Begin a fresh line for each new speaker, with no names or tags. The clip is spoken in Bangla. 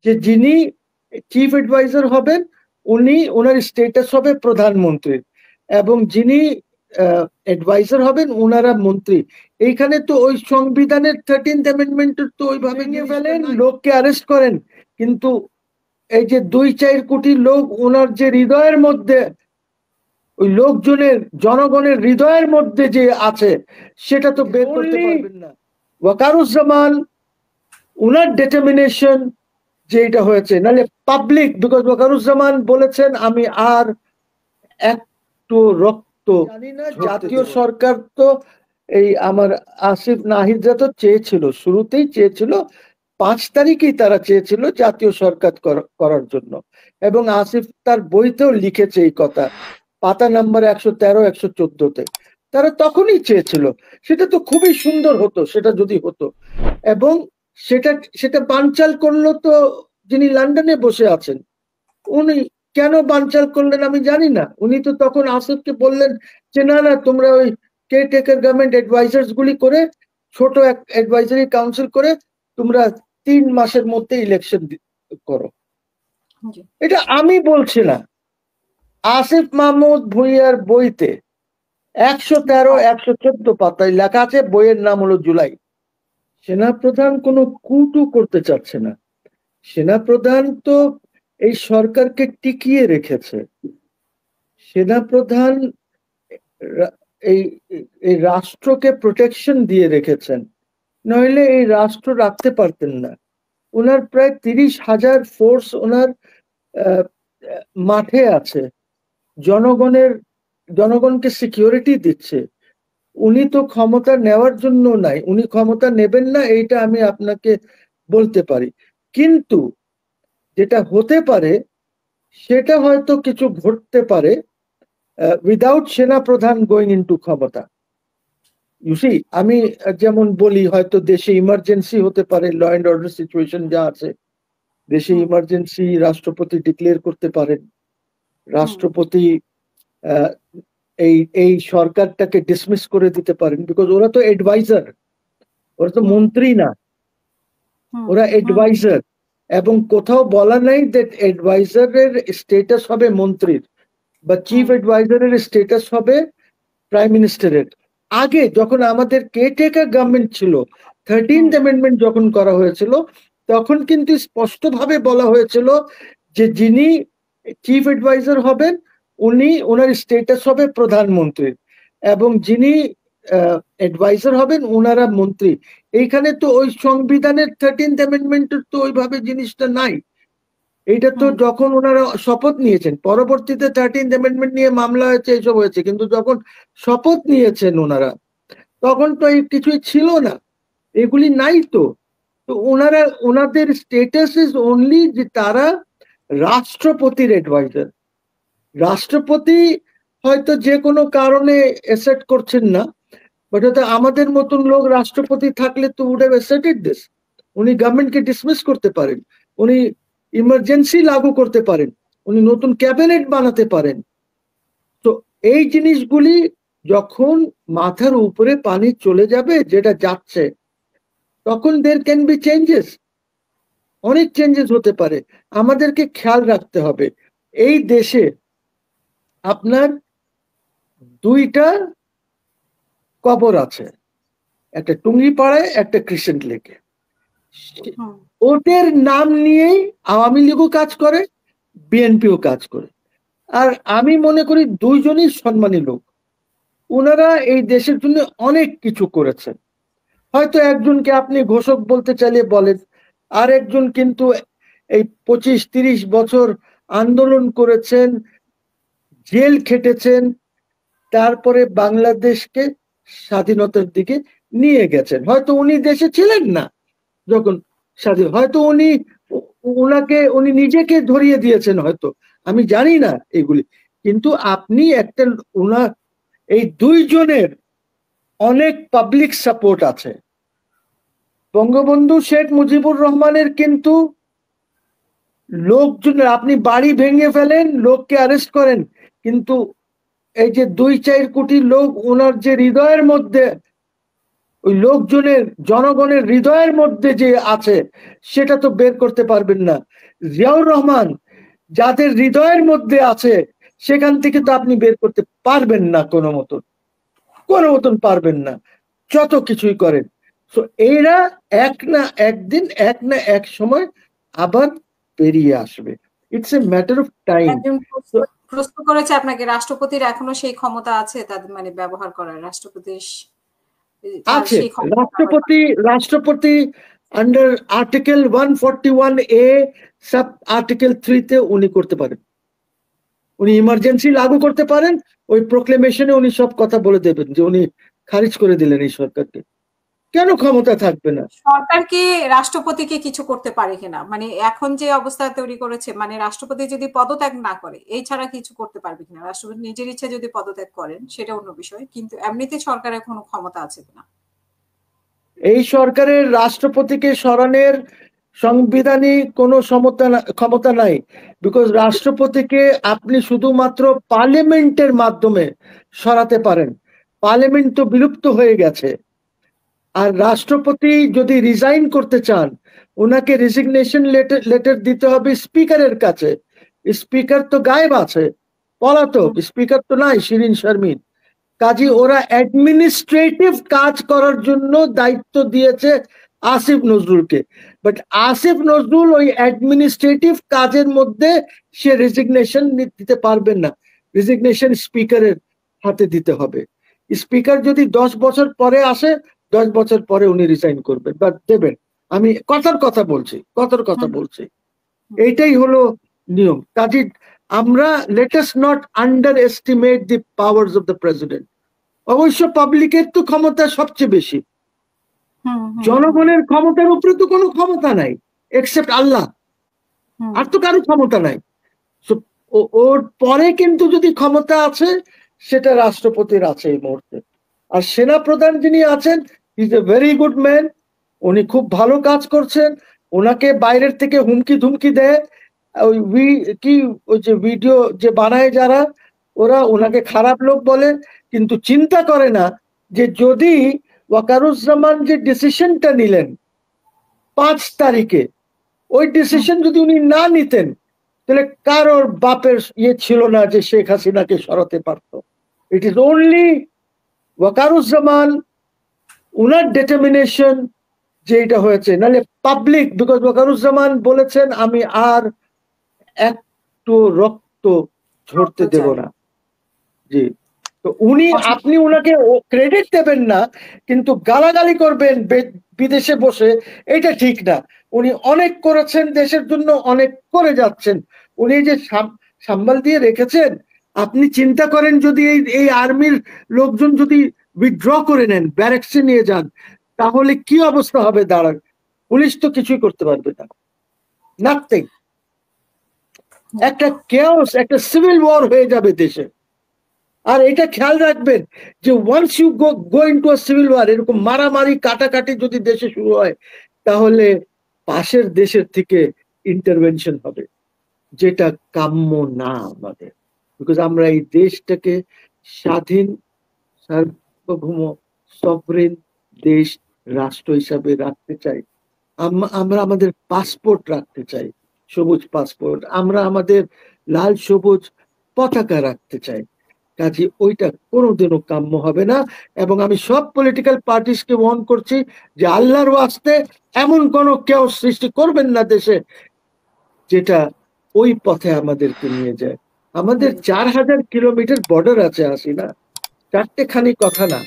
যে যিনি চিফ অ্যাডভাইজার হবেন উনি ওনার স্টেটাস হবে প্রধানমন্ত্রীর, এবং যিনি অ্যাডভাইজার হবেন ওনারা মন্ত্রী। এইখানে তো ওই সংবিধানের 13th অ্যামেন্ডমেন্ট তো ওইভাবে নিয়ে ফেলেন, লোককে অ্যারেস্ট করেন, কিন্তু এই যে 2-4 কোটি লোক ওনার যে হৃদয়ের মধ্যে, ওই লোকজনের জনগণের হৃদয়ের মধ্যে যে আছে সেটা তো বের করতে পারবেন না। ওয়াকারুজ্জামান উনার ডিটারমিনেশন যে এটা হয়েছে, নাহলে পাবলিক, বিকজ ওয়াকারুজ্জামান বলেছেন আমি আর একটু রক্ত জানি না। জাতীয় সরকার তো এই আমার আসিফ নাহিদরা তো চেয়েছিল, শুরুতেই চেয়েছিল, 5 তারিখেই তারা চেয়েছিল জাতীয় সরকার করার জন্য, এবং আসিফ তার বইতেও লিখেছে এই কথা, পাতা নাম্বার 113-114-তে তারা তখনই চেয়েছিল। সেটা তো খুবই সুন্দর হতো সেটা যদি হতো, এবং সেটা বানচাল করলো তো যিনি লন্ডনে বসে আছেন উনি। কেন বানচাল করলেন আমি জানি না। উনি তো তখন আসিফকে বললেন যে না না, তোমরা ওই কেয়ারটেকার গভর্নমেন্ট অ্যাডভাইজার্স গুলি করে, ছোট এক অ্যাডভাইজারি কাউন্সিল করে তোমরা 3 মাসের মধ্যে ইলেকশন করো। এটা আমি বলছি না, আসিফ মাহমুদ ভুঁইয়ার বইতে 113-114 পাতায় লেখা আছে, বইয়ের নাম হলো জুলাই। সেনাপ্রধান কোনো কুটু করতে চাচ্ছে না। সেনাপ্রধান তো এই সরকারকে টিকিয়ে রেখেছে। সেনাপ্রধান এই এই রাষ্ট্রকে প্রোটেকশন দিয়ে রেখেছেন, নইলে এই রাষ্ট্র রাখতে পারতেন না। ওনার প্রায় 30,000 ফোর্স ওনার মাঠে আছে, জনগণকে সিকিউরিটি দিচ্ছে। উনি তো ক্ষমতা নেওয়ার জন্য নাই, উনি ক্ষমতা নেবেন না এইটা আমি আপনাকে বলতে পারি, কিন্তু যেটা হতে পারে সেটা হয়তো কিছু ঘটতে পারে উইদাউট সেনা প্রধান গোয়িং ইনটু ক্ষমতা। ইউসি, আমি যেমন বলি হয়তো দেশে ইমার্জেন্সি হতে পারে, ল অ্যান্ড অর্ডার সিচুয়েশন যা আছে, দেশে ইমার্জেন্সি রাষ্ট্রপতি ডিক্লেয়ার করতে পারেন। রাষ্ট্রপতি এই সরকারটাকে ডিসমিস করে দিতে পারেন, বিকজ ওরা তো অ্যাডভাইজার, ওরা তো মন্ত্রী না, ওরা অ্যাডভাইজার। এবং কোথাও বলা নাই দ্যাট অ্যাডভাইজারের স্টেটাস হবে মন্ত্রীর বা চিফ অ্যাডভাইজারের স্টেটাস হবে প্রাইম মিনিস্টারের। আগে যখন আমাদের কেয়ারটেকার গভর্নমেন্ট ছিল, 13th অ্যামেন্ডমেন্ট যখন করা হয়েছিল, তখন কিন্তু স্পষ্টভাবে বলা হয়েছিল যে যিনি চিফ অ্যাডভাইজার হবেন উনি ওনার স্টেটাস হবে প্রধানমন্ত্রীর, এবং যিনি অ্যাডভাইজার হবেন ওনারা মন্ত্রী। এইখানে তো ওই সংবিধানের 13th অ্যামেন্ডমেন্টের তো ওইভাবে জিনিসটা নাই। এইটা তো যখন ওনারা শপথ নিয়েছেন, পরবর্তীতে 13th অ্যামেন্ডমেন্ট নিয়ে মামলা হয়েছে, এসব হয়েছে, কিন্তু যখন শপথ নিয়েছেন ওনারা তখন তো এই কিছুই ছিল না, এগুলি নাই। তো ওনারা ওনাদের স্টেটাস ইজ অনলি যে তারা রাষ্ট্রপতির অ্যাডভাইজার। রাষ্ট্রপতি হয়তো যে কোনো কারণে অ্যাসেপ্ট করছেন না, বাট হয়তো আমাদের মতন লোক রাষ্ট্রপতি থাকলে তো উড হ্যাভ অ্যাসেপ্টেড দিস। উনি গভর্নমেন্টকে ডিসমিস করতে পারেন, উনি ইমার্জেন্সি লাগু করতে পারেন, উনি নতুন ক্যাবিনেট বানাতে পারেন। তো এই জিনিসগুলি যখন মাথার উপরে পানি চলে যাবে, যেটা যাচ্ছে, তখন দের ক্যান বি চেঞ্জেস, অনেক চেঞ্জেস হতে পারে। আমাদেরকে খেয়াল রাখতে হবে এই দেশে আপনার 2টা কবর আছে, একটা টুঙ্গিপাড়ায়, একটা ক্রিসেন্ট লেকে। ওদের নাম নিয়েই আওয়ামী লীগও কাজ করে, বিএনপিও কাজ করে। আর আমি মনে করি দুইজনই সম্মানী লোক, ওনারা এই দেশের জন্য অনেক কিছু করেছেন। হয়তো একজনকে আপনি ঘোষক বলতে চাইলে বলেন, আর একজন কিন্তু এই 25-30 বছর আন্দোলন করেছেন, জেল খেটেছেন, তারপরে বাংলাদেশকে স্বাধীনতার দিকে নিয়ে গেছেন। হয়তো উনি দেশে ছিলেন না যখন স্বাধীন, হয়তো উনি নিজেকে ধরিয়ে দিয়েছেন, হয়তো আমি জানি না এগুলি, কিন্তু আপনি একটা এই দুইজনের অনেক পাবলিক সাপোর্ট আছে। বঙ্গবন্ধু শেখ মুজিবুর রহমানের কিন্তু লোকজন, আপনি বাড়ি ভেঙে ফেলেন, লোককে অ্যারেস্ট করেন, কিন্তু এই যে 2-4 কোটি লোক ওনার যে হৃদয়ের মধ্যে, ওই লোকজনের জনগণের হৃদয়ের মধ্যে যে আছে সেটা তো বের করতে পারবেন না। জিয়াউর রহমান যাদের হৃদয়ের মধ্যে আছে সেখান থেকে তো আপনি বের করতে পারবেন না কোনো মতন পারবেন না, যত কিছুই করেন। তো এরা এক না একদিন এক না এক সময় আবার বেরিয়ে আসবে। It's a matter of time.
প্রশ্ন করেছে আপনাকে, রাষ্ট্রপতির এখনো সেই ক্ষমতা আছে তাদের মানে ব্যবহার করার? রাষ্ট্রপতির
আছে, রাষ্ট্রপতি under article 141A sub article 3 তে উনি করতে পারেন, উনি ইমার্জেন্সি লাগু করতে পারেন। ওই প্রোক্লেমেশনে উনি সব কথা বলে দেবেন যে উনি খারিজ করে দিলেন এই সরকারকে। কেন ক্ষমতা থাকবে না?
সরকার কি রাষ্ট্রপতিকে কিছু করতে পারে কিনা, মানে এখন যে অবস্থা তৈরি করেছে, মানে রাষ্ট্রপতি যদি পদত্যাগ না করে এই ছাড়া কিছু করতে পারবে কিনা? রাষ্ট্রপতি নিজের ইচ্ছা যদি পদত্যাগ করেন সেটা অন্য বিষয়, কিন্তু এমনিতে সরকারের কোনো ক্ষমতা আছে কিনা?
এই সরকারের রাষ্ট্রপতিকে সরানোর সাংবিধানিক কোনো ক্ষমতা নাই। বিকজ রাষ্ট্রপতিকে আপনি শুধুমাত্র পার্লামেন্টের মাধ্যমে সরাতে পারেন। পার্লামেন্ট তো বিলুপ্ত হয়ে গেছে। আর রাষ্ট্রপতি যদি রিজাইন করতে চান, ওনাকে রেজিগনেশন লেটার দিতে হবে স্পিকারের কাছে। স্পিকার তো গায়েব আছে, পলাতক, স্পিকার তো নাই শিরিন শারমিন। কাজী ওরা অ্যাডমিনিস্ট্রেটিভ কাজ করার জন্য দায়িত্ব দিয়েছে আসিফ নজরুলকে। বাট আসিফ নজরুল ওই অ্যাডমিনিস্ট্রেটিভ কাজের মধ্যে সে রেজিগনেশন দিতে পারবেন না। রেজিগনেশন স্পিকারের হাতে দিতে হবে। স্পিকার যদি 10 বছর পরে আসে, 10 বছর পরে উনি রিজাইন করবেন বা দেবেন। আমি কথার কথা বলছি, এইটাই হলো নিয়ম। কাজী আমরা let us not underestimate the powers of the president. অবশ্য পাবলিকের তো ক্ষমতা সবচেয়ে বেশি, জনগণের ক্ষমতার উপরে তো কোনো ক্ষমতা নাই এক্সেপ্ট আল্লাহ, আর তো কারো ক্ষমতা নাই। ওর পরে কিন্তু যদি ক্ষমতা আছে সেটা রাষ্ট্রপতির আছে এই মুহূর্তে। আর সেনা প্রধান যিনি আছেন, is a very good man, উনি খুব ভালো কাজ করছেন। ওনাকে বাইরের থেকে হুমকি ধুমকি দেয়, ওই যে ভিডিও যে বানায় যারা, ওরা ওনাকে খারাপ লোক বলে, কিন্তু চিন্তা করে না যে যদি ওয়াকারুজ্জামান যে ডিসিশনটা নিলেন 5 তারিখে, ওই ডিসিশন যদি উনি না নিতেন তাহলে কারোর বাপের ছিল না যে শেখ হাসিনাকে সরাতে পারত। ইট ইজ অনলি ওয়াকারুজ্জামান, উনার ডিটারমিনেশন যে এটা হয়েছে। নাহলে পাবলিক, বিকজ ওয়াকারুজ্জামান বলেছেন আমি আর একটু রক্ত ঝরতে দেব না। জি, তো আপনি উনাকে ক্রেডিট দেবেন না, কিন্তু গালাগালি করবেন বিদেশে বসে, এটা ঠিক না। উনি অনেক করেছেন দেশের জন্য, অনেক করে যাচ্ছেন। উনি যে সাম্বাল দিয়ে রেখেছেন, আপনি চিন্তা করেন যদি এই আর্মির লোকজন যদি উইথড্র করে নেন, ব্যারেক্সে নিয়ে যান, তাহলে কি অবস্থা হবে দাঁড়ান। পুলিশ তো কিছুই করতে পারবে না, নাথিং। একটা কেওস, একটা সিভিল ওয়ার হয়ে যাবে দেশে। আর এটা খেয়াল রাখবেন যে once you go into a civil war, এরকম মারামারি কাটাকাটি যদি দেশে শুরু হয়, তাহলে পাশের দেশের থেকে ইন্টারভেনশন হবে, যেটা কাম্য না আমাদের। বিকজ আমরা এই দেশটাকে স্বাধীন, সার্বভৌম, সভরেন দেশ, রাষ্ট্র হিসাবে রাখতে চাই। আমরা আমাদের পাসপোর্ট রাখতে চাই, সবুজ পাসপোর্ট। আমরা আমাদের লাল সবুজ পতাকা রাখতে চাই। কাজে ওইটা কোনোদিনও কাম্য হবে না। এবং আমি সব পলিটিক্যাল পার্টিসকে ওয়ার্ন করছি যে আল্লাহর ওয়াস্তে এমন কোনো কেউ সৃষ্টি করবেন না দেশে যেটা ওই পথে আমাদেরকে নিয়ে যায়। আমাদের 4000 কিলোমিটার বর্ডার আছে, আসি না, চারটে খানি কথা না।